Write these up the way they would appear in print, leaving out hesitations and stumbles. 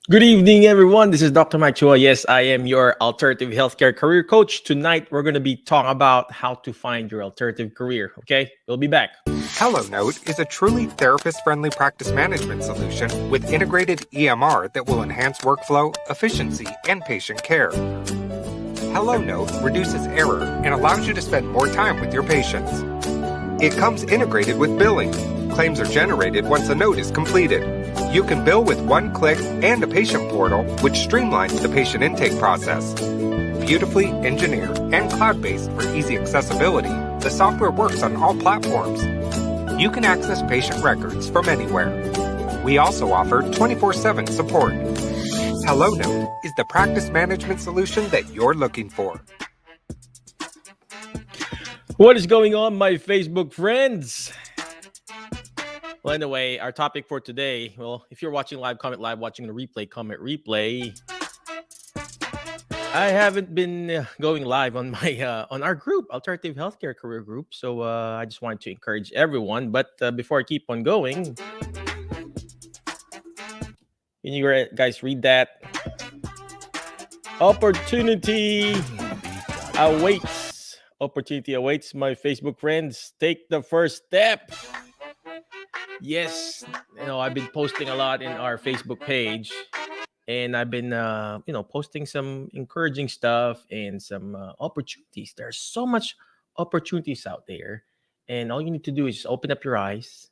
Good evening, everyone. This is Dr. Mike Chua. Yes, I am your alternative healthcare career coach. Tonight, we're going to be talking about how to find your alternative career. Okay, we'll be back. HelloNote is a truly therapist-friendly practice management solution with integrated EMR that will enhance workflow, efficiency, and patient care. HelloNote reduces error and allows you to spend more time with your patients. It comes integrated with billing. Claims are generated once a note is completed. You can bill with one click and a patient portal, which streamlines the patient intake process. Beautifully engineered and cloud-based for easy accessibility, the software works on all platforms. You can access patient records from anywhere. We also offer 24/7 support. HelloNote is the practice management solution that you're looking for. What is going on, my Facebook friends? Well, anyway, our topic for today, well, if you're watching live, comment live, watching the replay, comment replay. I haven't been going live on my on our group, Alternative Healthcare Career Group. So I just wanted to encourage everyone. But before I keep on going, can you guys read that? Opportunity awaits. Opportunity awaits, my Facebook friends. Take the first step. Yes, I've been posting a lot in our Facebook page, and I've been, posting some encouraging stuff and some opportunities. There's so much opportunities out there, and all you need to do is just open up your eyes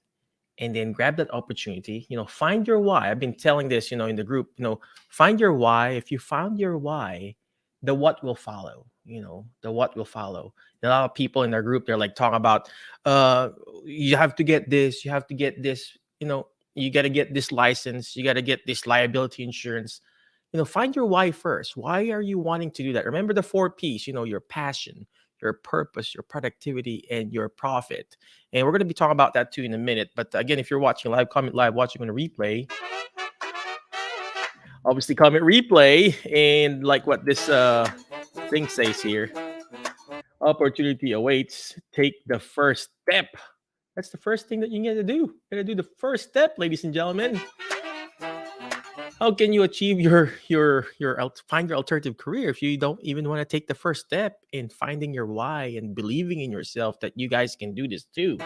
and then grab that opportunity. Find your why. I've been telling this, in the group. Find your why. If you found your why, the what will follow. The what will follow. A lot of people in our group, they're like talking about, you have to get this, you have to get this. You got to get this license, you got to get this liability insurance. Find your why first. Why are you wanting to do that? Remember the 4 P's. Your passion, your purpose, your productivity, and your profit. And we're going to be talking about that too in a minute. But again, if you're watching live, comment live, watching on a replay. Obviously, comment replay. And like what this thing says here, opportunity awaits. Take the first step. That's the first thing that you got to do. You got to do the first step, ladies and gentlemen. How can you achieve find your alternative career if you don't even want to take the first step in finding your why and believing in yourself that you guys can do this too?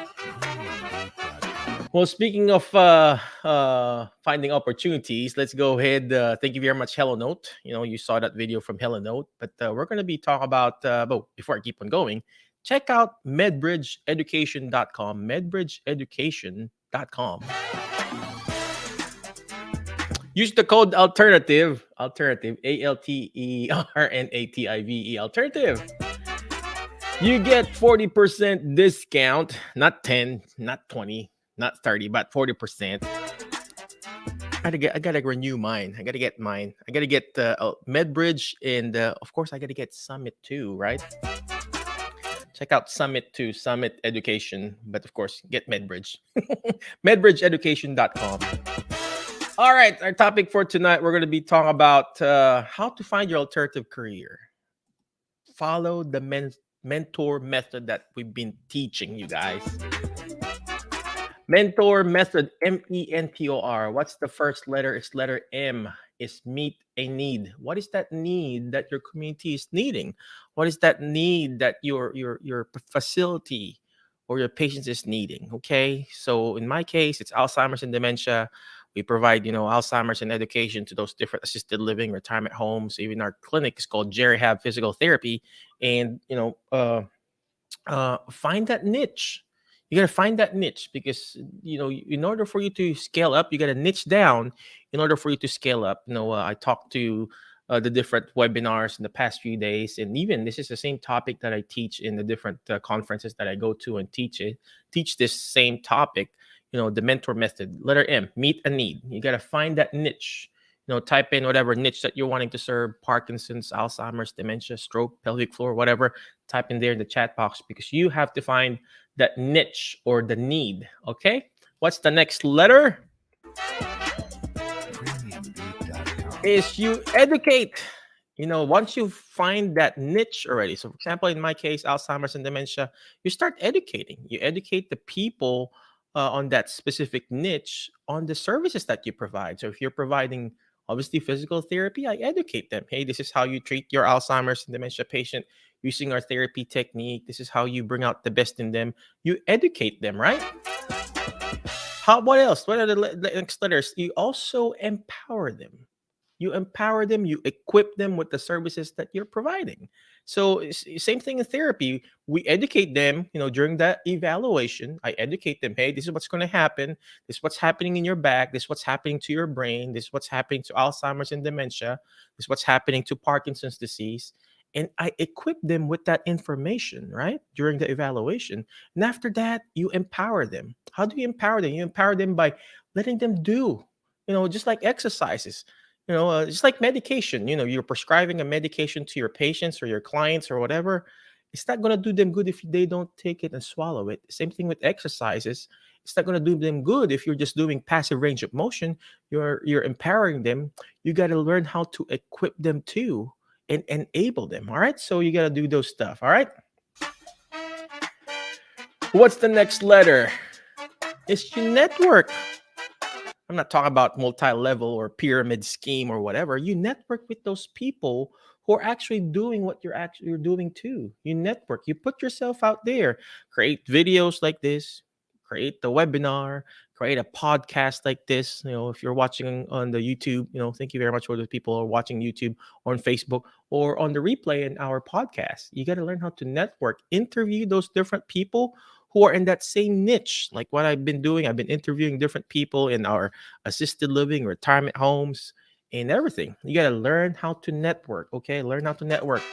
Well, speaking of finding opportunities, let's go ahead. Thank you very much, Hello Note. You saw that video from Hello Note, but we're going to be talking about. Before I keep on going, check out medbridgeeducation.com. Medbridgeeducation.com. Use the code alternative ALTERNATIVE alternative. You get 40% discount, not 10, not 20, not 30, but 40%. I gotta renew mine. I gotta get mine. I gotta get MedBridge, and of course I gotta get Summit too, right? Check out Summit too, Summit Education, but of course get MedBridge. medbridgeeducation.com. All right, our topic for tonight, we're going to be talking about how to find your alternative career. Follow the mentor method that we've been teaching you guys. Mentor method, MENTOR. What's the first letter? It's letter M. Is meet a need. What is that need that your community is needing? What is that need that your facility or your patients is needing? Okay, so in my case, it's Alzheimer's and dementia. We provide, Alzheimer's and education to those different assisted living, retirement homes. Even our clinic is called Jerihab Physical Therapy. And, find that niche. You got to find that niche because, in order for you to scale up, you got to niche down in order for you to scale up. I talked to the different webinars in the past few days. And even this is the same topic that I teach in the different conferences that I go to and teach this same topic. The mentor method, letter M, meet a need. You got to find that niche. Type in whatever niche that you're wanting to serve: Parkinson's, Alzheimer's, dementia, stroke, pelvic floor, whatever. Type in there in the chat box because you have to find that niche or the need. Okay, what's the next letter? Is you educate. Once you find that niche already, so for example, in my case, Alzheimer's and dementia, you start educating. You educate the people on that specific niche on the services that you provide. So if you're providing Obviously, physical therapy, I educate them. Hey, this is how you treat your Alzheimer's and dementia patient using our therapy technique. This is how you bring out the best in them. You educate them, right? How what else? What are the next letters? You also empower them. You empower them, you equip them with the services that you're providing. So same thing in therapy. We educate them, during that evaluation. I educate them, hey, this is what's going to happen. This is what's happening in your back. This is what's happening to your brain. This is what's happening to Alzheimer's and dementia. This is what's happening to Parkinson's disease. And I equip them with that information, right? During the evaluation. And after that, you empower them. How do you empower them? You empower them by letting them do, just like exercises, just like medication. You're prescribing a medication to your patients or your clients or whatever. It's not going to do them good if they don't take it and swallow it. Same thing with exercises. It's not going to do them good if you're just doing passive range of motion. You're empowering them. You got to learn how to equip them too and enable them. All right. So you got to do those stuff. All right. What's the next letter? It's your network. I'm not talking about multi-level or pyramid scheme or whatever. You network with those people who are actually doing what you're doing too. You network. You put yourself out there. Create videos like this. Create the webinar. Create a podcast like this. If you're watching on the YouTube, thank you very much for those people who are watching YouTube or on Facebook or on the replay in our podcast. You got to learn how to network. Interview those different people who are in that same niche, like what I've been doing. I've been interviewing different people in our assisted living, retirement homes, and everything. You got to learn how to network, okay? Learn how to network.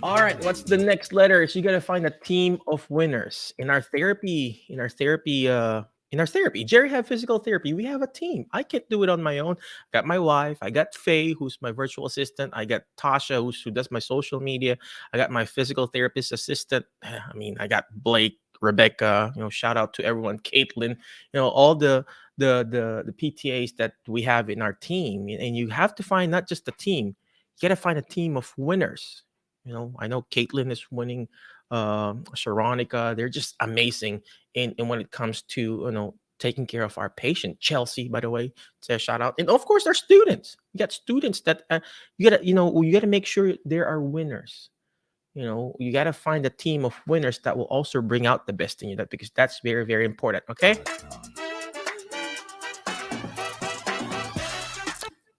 All right, what's the next letter? So you got to find a team of winners. In our therapy, Jerry have physical therapy. We have a team. I can't do it on my own. I got my wife. I got Faye, who's my virtual assistant. I got Tasha, who does my social media. I got my physical therapist assistant. I got Blake, Rebecca. Shout out to everyone. Caitlin. All the PTAs that we have in our team. And you have to find not just a team. You got to find a team of winners. I know Caitlin is winning. Sharonica, they're just amazing in when it comes to taking care of our patient. Chelsea, by the way, to shout out, and of course our students. You got students that you gotta make sure there are winners. You gotta find a team of winners that will also bring out the best in you. Because that's very, very important. Okay.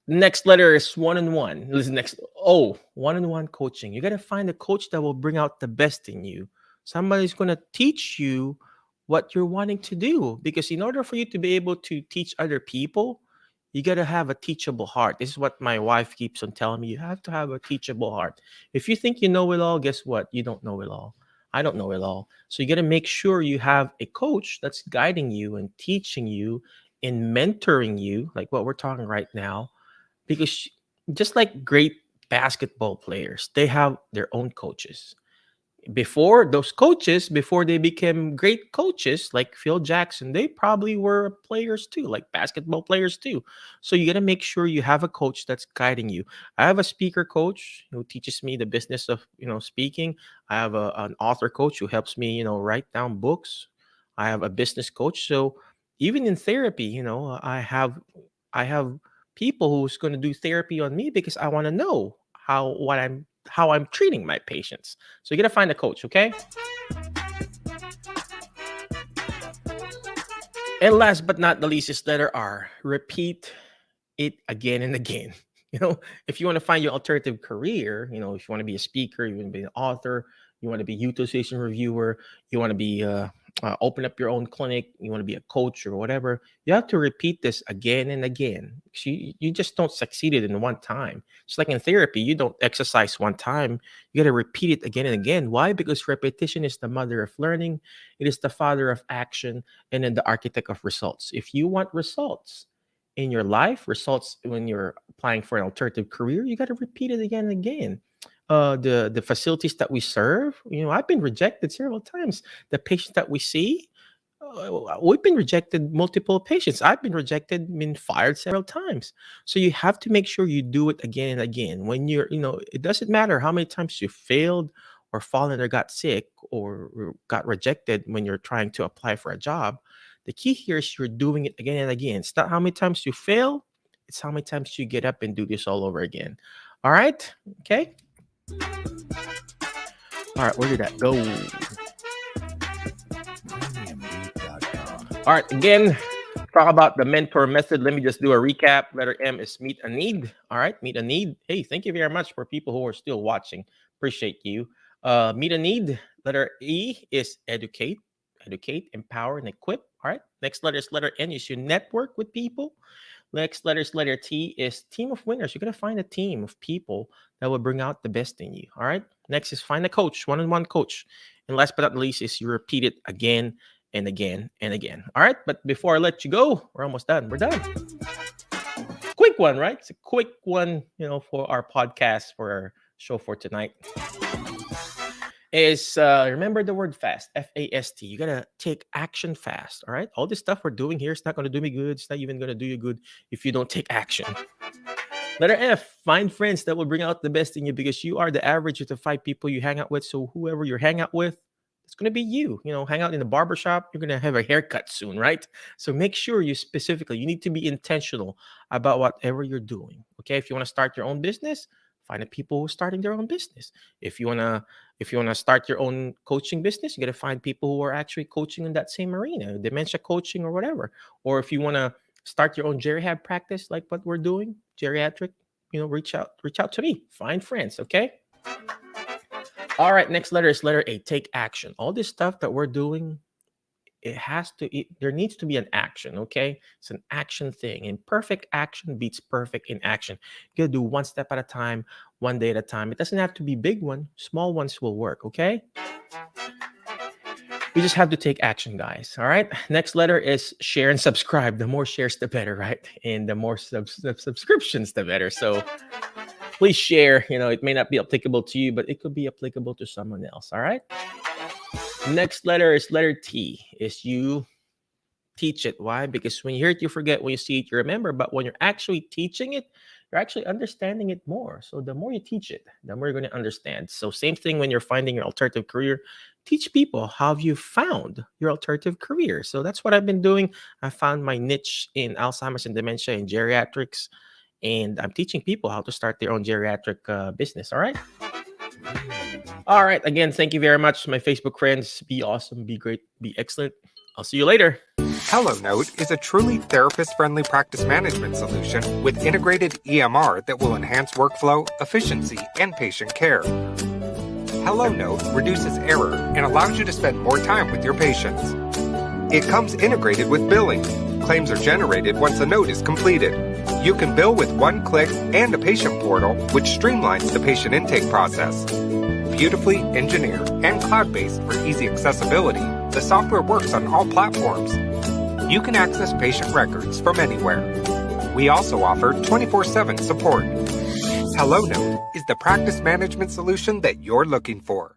Next letter is one-on-one. Listen, one-on-one coaching. You got to find a coach that will bring out the best in you. Somebody's going to teach you what you're wanting to do. Because in order for you to be able to teach other people, you got to have a teachable heart. This is what my wife keeps on telling me. You have to have a teachable heart. If you think you know it all, guess what? You don't know it all. I don't know it all. So you got to make sure you have a coach that's guiding you and teaching you and mentoring you, like what we're talking right now. Because just like great basketball players, they have their own coaches. Before they became great coaches like Phil Jackson, they probably were players too, like basketball players too. So you got to make sure you have a coach that's guiding you. I have a speaker coach who teaches me the business of speaking. I have an author coach who helps me write down books. I have a business coach. So even in therapy, I have people who's going to do therapy on me because I want to know how I'm treating my patients. So you got to find a coach, okay? And last but not the least is letter R. Repeat it again and again. If you want to find your alternative career, if you want to be a speaker, you want to be an author, you want to be utilization reviewer, you want to be open up your own clinic, you want to be a coach or whatever, you have to repeat this again and again. You just don't succeed it in one time. It's like in therapy, you don't exercise one time. You got to repeat it again and again. Why? Because repetition is the mother of learning. It is the father of action and then the architect of results. If you want results in your life, results when you're applying for an alternative career, you got to repeat it again and again. The facilities that we serve, I've been rejected several times. The patients that we see, we've been rejected multiple patients. I've been rejected, been fired several times. So you have to make sure you do it again and again. When it doesn't matter how many times you failed or fallen or got sick or got rejected when you're trying to apply for a job. The key here is you're doing it again and again. It's not how many times you fail, it's how many times you get up and do this all over again. All right? Okay? All right, where did that go? All right, again, talk about the mentor method. Let me just do a recap. Letter M is meet a need. All right, meet a need. Hey, thank you very much for people who are still watching. Appreciate you. Meet a need. Letter E is educate, empower, and equip. All right. Next letter is letter N. You should network with people. Next letter is letter T is team of winners. You're gonna find a team of people that will bring out the best in you. All right. Next is find a coach, one-on-one coach. And last but not least is you repeat it again and again and again. All right. But before I let you go, we're almost done. We're done. Quick one, right? It's a quick one, for our podcast, for our show for tonight. Is remember the word fast, F-A-S-T. You gotta take action fast. All right. All this stuff we're doing here is not gonna do me good. It's not even gonna do you good if you don't take action. Letter F, find friends that will bring out the best in you, because you are the average of the 5 people you hang out with. So whoever you hang out with, it's gonna be you. Hang out in the barbershop, you're gonna have a haircut soon, right? So make sure you need to be intentional about whatever you're doing. Okay. If you want to start your own business, find the people who are starting their own business. If you wanna start your own coaching business, you gotta find people who are actually coaching in that same arena, dementia coaching or whatever. Or if you wanna start your own geriatric practice, like what we're doing, geriatric, reach out to me. Find friends, okay? All right, next letter is letter A. Take action. All this stuff that we're doing, there needs to be an action, okay? It's an action thing. And perfect action beats perfect in action. You gotta do one step at a time, one day at a time. It doesn't have to be big one. Small ones will work, okay? We just have to take action, guys. All right. Next letter is share and subscribe. The more shares, the better, right? And the more subscriptions, the better. So please share. It may not be applicable to you, but it could be applicable to someone else. All right. Next letter is letter T. Is you teach it. Why? Because when you hear it, you forget. When you see it, you remember. But when you're actually teaching it, you're actually understanding it more. So the more you teach it, the more you're going to understand. So same thing when you're finding your alternative career. Teach people how you found your alternative career. So that's what I've been doing. I found my niche in Alzheimer's and dementia and geriatrics. And I'm teaching people how to start their own geriatric business. All right. All right. Again, thank you very much, my Facebook friends. Be awesome, be great, be excellent. I'll see you later. HelloNote is a truly therapist-friendly practice management solution with integrated EMR that will enhance workflow, efficiency, and patient care. HelloNote reduces error and allows you to spend more time with your patients. It comes integrated with billing. Claims are generated once a note is completed. You can bill with one click and a patient portal, which streamlines the patient intake process. Beautifully engineered and cloud-based for easy accessibility, the software works on all platforms. You can access patient records from anywhere. We also offer 24/7 support. HelloNote is the practice management solution that you're looking for.